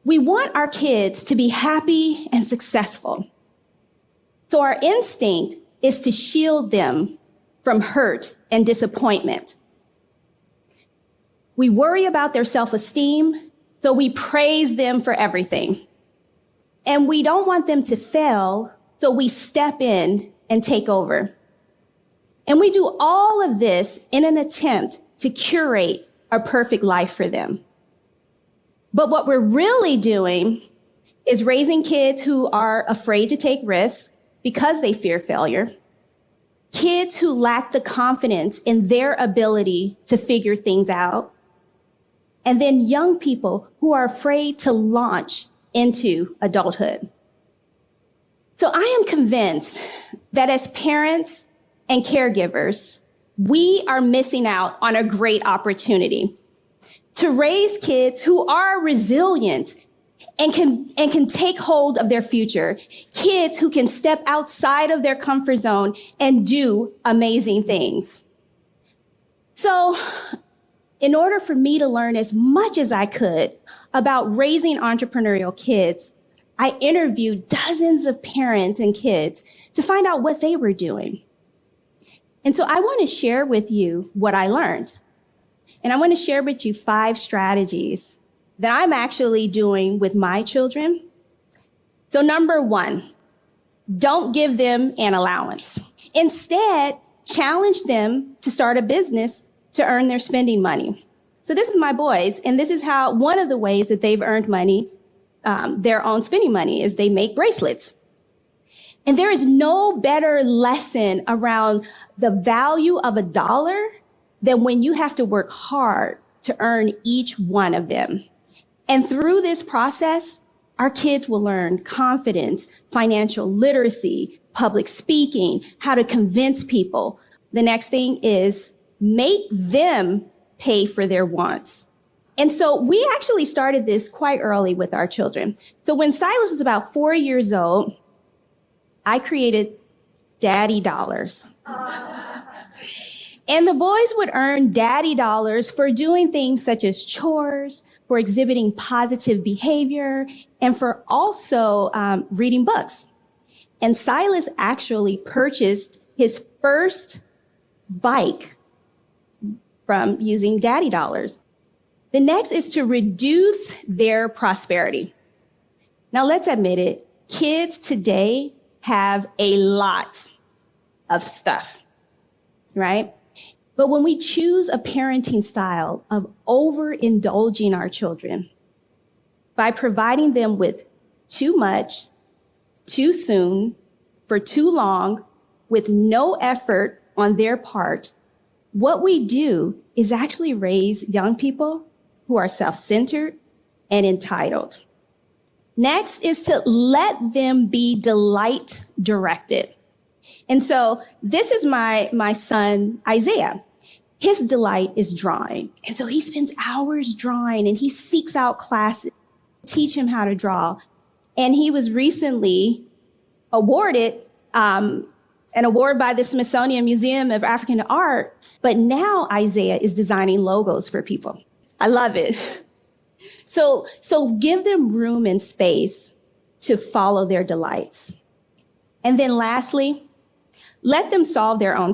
We want our kids to be happy and successful. So our instinct is to shield them from hurt and disappointment. We worry about their self-esteem, so we praise them for everything. And we don't want them to fail, so we step in and take over. And we do all of this in an attempt to curate a perfect life for them. But what we're really doing is raising kids who are afraid to take risks because they fear failure, kids who lack the confidence in their ability to figure things out, and then young people who are afraid to launch into adulthood. So I am convinced that as parents and caregivers, we are missing out on a great opportunity to raise kids who are resilient and can take hold of their future, kids who can step outside of their comfort zone and do amazing things. So in order for me to learn as much as I could about raising entrepreneurial kids, I interviewed dozens of parents and kids to find out what they were doing. And so I want to share with you what I learned. And I want to share with you 5 strategies that I'm actually doing with my children. So number 1, don't give them an allowance. Instead, challenge them to start a business to earn their spending money. So this is my boys, and this is how one of the ways that they've earned money, their own spending money, is they make bracelets. And there is no better lesson around the value of $1 than when you have to work hard to earn each one of them. And through this process, our kids will learn confidence, financial literacy, public speaking, how to convince people. The next thing is make them pay for their wants. And so we actually started this quite early with our children. So when Silas was about 4 years old, I created Daddy Dollars. And the boys would earn Daddy Dollars for doing things such as chores, for exhibiting positive behavior, and for also reading books. And Silas actually purchased his first bike from using Daddy Dollars. The next is to reduce their prosperity. Now, let's admit it, kids today have a lot of stuff, right? But when we choose a parenting style of overindulging our children by providing them with too much, too soon, for too long, with no effort on their part, what we do is actually raise young people who are self-centered and entitled. Next is to let them be delight directed. And so this is my son, Isaiah. His delight is drawing. And so he spends hours drawing and he seeks out classes to teach him how to draw. And he was recently awarded an award by the Smithsonian Museum of African Art. But now Isaiah is designing logos for people. I love it. So give them room and space to follow their delights. And then lastly, let them solve their own